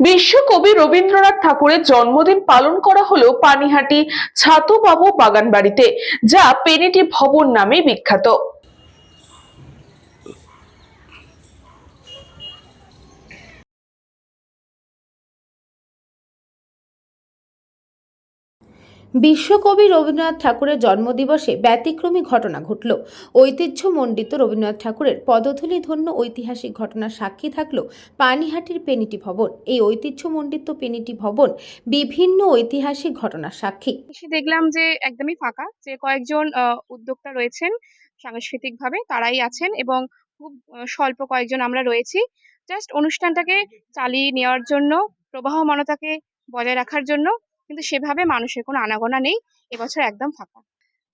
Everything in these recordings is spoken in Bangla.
বিশ্বকবি রবীন্দ্রনাথ ঠাকুরের জন্মদিন পালন করা হলো পানিহাটি ছাতুবাবু বাগানবাড়িতে, যা পেনিটি ভবন নামে বিখ্যাত। বিশ্বকবি রবীন্দ্রনাথ ঠাকুরের জন্মদিবসে ব্যতিক্রমী ঘটনা ঘটল। ঐতিহ্যমণ্ডিত রবীন্দ্রনাথ ঠাকুরের পদধূলি ধন্য ঐতিহাসিক ঘটনার সাক্ষী থাকল পানিহাটির পেনিটি ভবন। এই ঐতিহ্যমণ্ডিত পেনিটি ভবন বিভিন্ন ঐতিহাসিক ঘটনার সাক্ষী। এসে দেখলাম যে একদমই ফাঁকা, যে কয়েকজন উদ্যোক্তা রয়েছেন সাংস্কৃতিকভাবে তারাই আছেন এবং খুব স্বল্প কয়েকজন আমরা রয়েছি জাস্ট অনুষ্ঠানটাকে চালিয়ে নেওয়ার জন্য, প্রবাহমানতাকে বজায় রাখার জন্য। কিন্তু সেভাবে মানুষের কোনো আনাগোনা নেই, এবছর একদম ফাঁকা।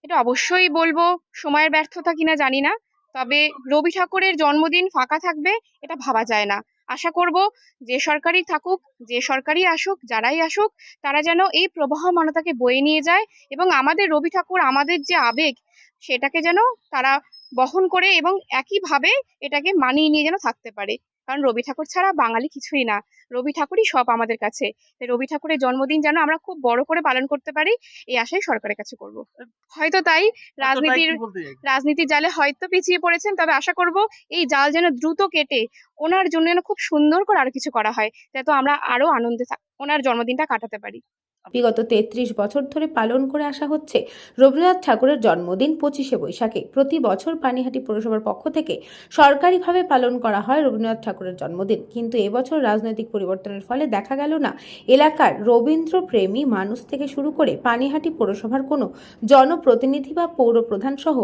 এটা অবশ্যই বলবো সময়ের ব্যর্থতা কিনা জানি না, তবে রবি ঠাকুরের জন্মদিন ফাঁকা থাকবে এটা ভাবা যায় না। আশা করব যে সরকারই থাকুক, যে সরকারই আসুক, যারাই আসুক, তারা যেন এই প্রবাহমানতাকে বয়ে নিয়ে যায় এবং আমাদের রবি ঠাকুর, আমাদের যে আবেগ, সেটাকে যেন তারা বহন করে এবং একইভাবে এটাকে মানিয়ে নিয়ে যেন থাকতে পারে। কারণ রবি ঠাকুর ছাড়া বাঙালি কিছুই না, রবি ঠাকুরই সব আমাদের কাছে। তাই রবি ঠাকুরের জন্মদিন যেন আমরা খুব বড় করে পালন করতে পারি, এই আশাই সরকারের কাছে করব। হয়তো তাই রাজনীতির জালে হয়তো পিছিয়ে পড়েছেন, তবে আশা করব এই জাল যেন দ্রুত কেটে ওনার জন্য যেন খুব সুন্দর করে আরো কিছু করা হয়, যাতে আমরা আরো আনন্দে ওনার জন্মদিনটা কাটাতে পারি। বিগত ৩৩ বছর ধরে পালন করে আসা হচ্ছে রবীন্দ্রনাথ ঠাকুরের জন্মদিন ২৫শে বৈশাখে। প্রতি বছর পানিহাটি পৌরসভার পক্ষ থেকে সরকারিভাবে পালন করা হয় রবীন্দ্রনাথ ঠাকুরের জন্মদিন। কিন্তু এবছর রাজনৈতিক পরিবর্তনের ফলে দেখা গেল না এলাকার রবীন্দ্রপ্রেমী মানুষ থেকে শুরু করে পানিহাটি পৌরসভার কোনো জনপ্রতিনিধি বা পৌরপ্রধান সহ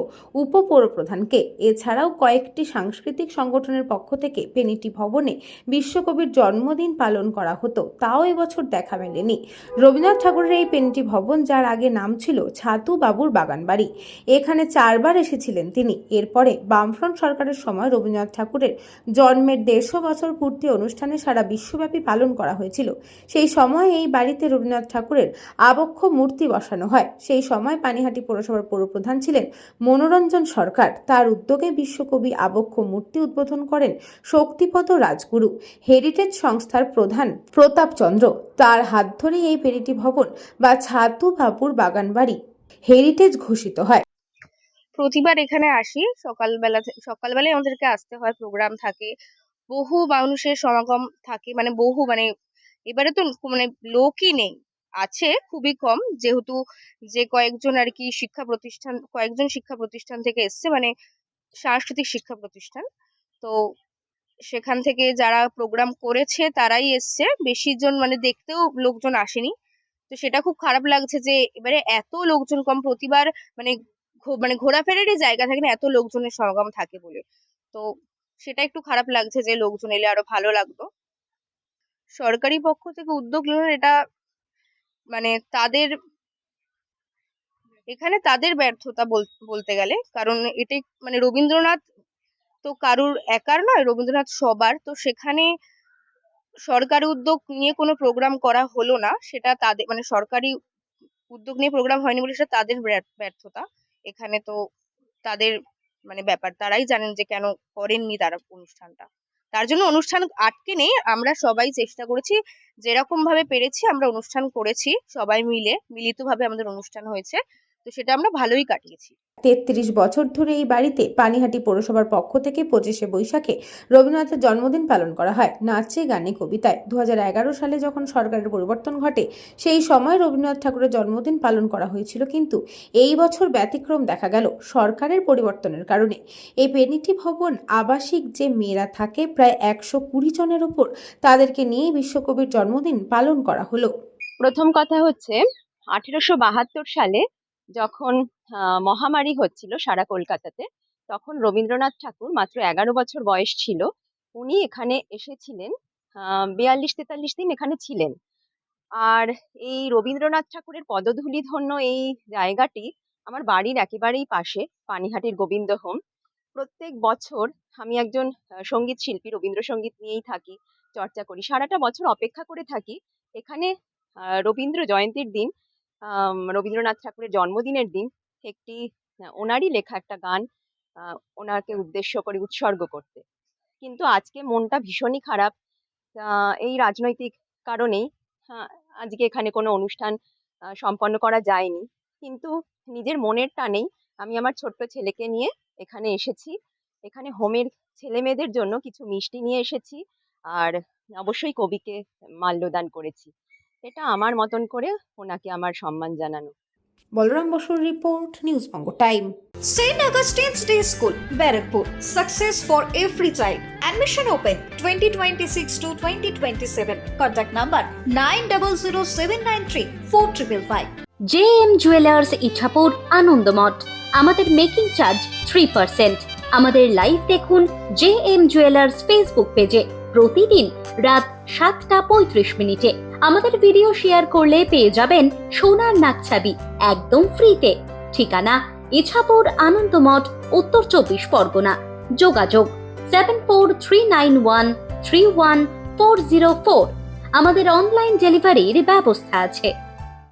উপপৌরপ্রধানকে। এছাড়াও কয়েকটি সাংস্কৃতিক সংগঠনের পক্ষ থেকে পেনিটি ভবনে বিশ্বকবির জন্মদিন পালন করা হতো, তাও এবছর দেখা মেলেনি। রবীন্দ্রনাথ ঠাকুরের এই পেনিটি ভবন, যার আগে নাম ছিল ছাতু বাবুর বাগানবাড়ি, এখানে ৪বার এসেছিলেন তিনি। এরপরে বামফ্রন্ট সরকারের সময় রবীন্দ্রনাথ ঠাকুরের জন্মের ১৫০ বছর পূর্তি অনুষ্ঠানে সারা বিশ্বব্যাপী পালন করা হয়েছিল। সেই সময় এই বাড়িতে রবীন্দ্রনাথ ঠাকুরের আবক্ষ মূর্তি বসানো হয়। সেই সময় পানিহাটি পৌরসভার পৌরপ্রধান ছিলেন মনোরঞ্জন সরকার। তার উদ্যোগে বিশ্বকবি আবক্ষ মূর্তি উদ্বোধন করেন শক্তিপদ রাজগুরু। হেরিটেজ সংস্থার প্রধান প্রতাপ চন্দ্র, তার হাত ধরে এই পেনিটি ভবন বা ছাতু বাবুর বাগানবাড়ি হেরিটেজ ঘোষিত হয়। প্রতিবার এখানে আসি, সকালবেলায় আমাদেরকে আসতে হয়, প্রোগ্রাম থাকে, বহু মানুষের সমাগম থাকে, মানে বহু, মানে এবারে তো মানে লোকই নেই, আছে খুবই কম, যেহেতু যে কয়েকজন আর কি কয়েকজন শিক্ষা প্রতিষ্ঠান থেকে এসছে, মানে সাংস্কৃতিক শিক্ষা প্রতিষ্ঠান, তো সেখান থেকে যারা প্রোগ্রাম করেছে তারাই এসছে, বেশি জন মানে দেখতেও লোকজন আসেনি। তো সেটা খুব খারাপ লাগছে যে এবারে এত লোকজন কম, প্রতিবার মানে মানে ঘোরাফেরারই জায়গা থাকে না, এত লোকজনের সমাগম থাকে বলে। তো সেটা একটু খারাপ লাগছে, যে লোকজন এলে আরো ভালো লাগতো। সরকারি পক্ষ থেকে উদ্যোগ নিল এটা, মানে তাদের ব্যর্থতা বলতে গেলে, কারণ এটাই মানে রবীন্দ্রনাথ তো কারুর একার নয়, রবীন্দ্রনাথ সবার। তো সেখানে সরকারি উদ্যোগ নিয়ে কোনো প্রোগ্রাম করা হলো না, সেটা তাদের, মানে সরকারি উদ্যোগ নিয়ে প্রোগ্রাম হয়নি বলে সেটা তাদের ব্যর্থতা। এখানে তো তাদের মানে ব্যাপার, তারাই জানেন যে কেন করেননি তারা অনুষ্ঠানটা। তার জন্য অনুষ্ঠান আটকে নেই, আমরা সবাই চেষ্টা করেছি, যেরকম ভাবে পেরেছি আমরা অনুষ্ঠান করেছি, সবাই মিলিতভাবে আমাদের অনুষ্ঠান হয়েছে, তো সেটা আমরা ভালোই কাটিয়েছি। ৩৩ বছর ধরে এই বাড়িতে পানিহাটি পৌরসভার পক্ষ থেকে ২৫শে বৈশাখে রবীন্দ্রনাথের জন্মদিন পালন করা হয় নাচে গানে কবিতায়। ২০১১ সালে যখন সরকারের পরিবর্তন ঘটে, সেই সময় রবীন্দ্রনাথ ঠাকুরের জন্মদিন পালন করা হয়েছিল, কিন্তু এই বছর ব্যতিক্রম দেখা গেল সরকারের পরিবর্তনের কারণে। এই পেনিটি ভবন আবাসিক যে মেয়েরা থাকে প্রায় ১২০ জনের উপর, তাদেরকে নিয়ে বিশ্বকবির জন্মদিন পালন করা হলো। প্রথম কথা হচ্ছে 1872 সালে যখন মহামারী হচ্ছিল সারা কলকাতাতে, তখন রবীন্দ্রনাথ ঠাকুর মাত্র 11 বছর বয়স ছিল। উনি এখানে এসেছিলেন, 42-43 দিন এখানে ছিলেন। আর এই রবীন্দ্রনাথ ঠাকুরের পদধূলি ধন্য এই জায়গাটি আমার বাড়ির একেবারেই পাশে, পানিহাটির গোবিন্দ হোম। প্রত্যেক বছর আমি একজন সঙ্গীত শিল্পী, রবীন্দ্রসঙ্গীত নিয়েই থাকি, চর্চা করি, সারাটা বছর অপেক্ষা করে থাকি এখানে রবীন্দ্র জয়ন্তীর দিন, রবীন্দ্রনাথ ঠাকুরের জন্মদিনের দিন একটি ওনারই লেখা একটা গান ওনাকে উদ্দেশ্য করে উৎসর্গ করতে। কিন্তু আজকে মনটা ভীষণই খারাপ, তা এই রাজনৈতিক কারণেই হ্যাঁ, আজকে এখানে কোনো অনুষ্ঠান সম্পন্ন করা যায়নি, কিন্তু নিজের মনের টানেই আমি আমার ছোট্ট ছেলেকে নিয়ে এখানে এসেছি। এখানে হোমের ছেলে মেয়েদের জন্য কিছু মিষ্টি নিয়ে এসেছি, আর অবশ্যই কবিকে মাল্যদান করেছি। এটা আমার মতন করে ওনাকে আমার সম্মান জানানো। বলরাম বসুর report, news Banga time. St. Augustine's Day School, Barrackpur. Success for every child. Admission open 2026 to 2027. Contact number 900793 JM jewellers Ichhapur Anandamath. আমাদের মেকিং চার্জ 3%। আমাদের লাইভ দেখুন JM জুয়েলার্স ফেসবুক পেজে প্রতিদিন রাত 7:35 আমাদের ভিডিও শেয়ার করলে পেয়ে যাবেন সোনার নাকছাবি একদম ফ্রিতে। ঠিকানা ইছাপুর আনন্দমঠ, উত্তর 24 পরগনা। যোগাযোগ 7439131404। আমাদের অনলাইন ডেলিভারির ব্যবস্থা আছে।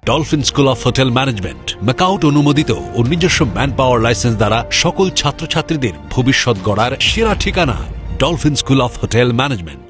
Dolphin school of hotel management MAKAUT অনুমোদিত ও নিজস্ব ম্যান পাওয়ার লাইসেন্স দ্বারা সকল ছাত্রছাত্রীদের ভবিষ্যৎ গড়ার সেরা ঠিকানা dolphin school of hotel management.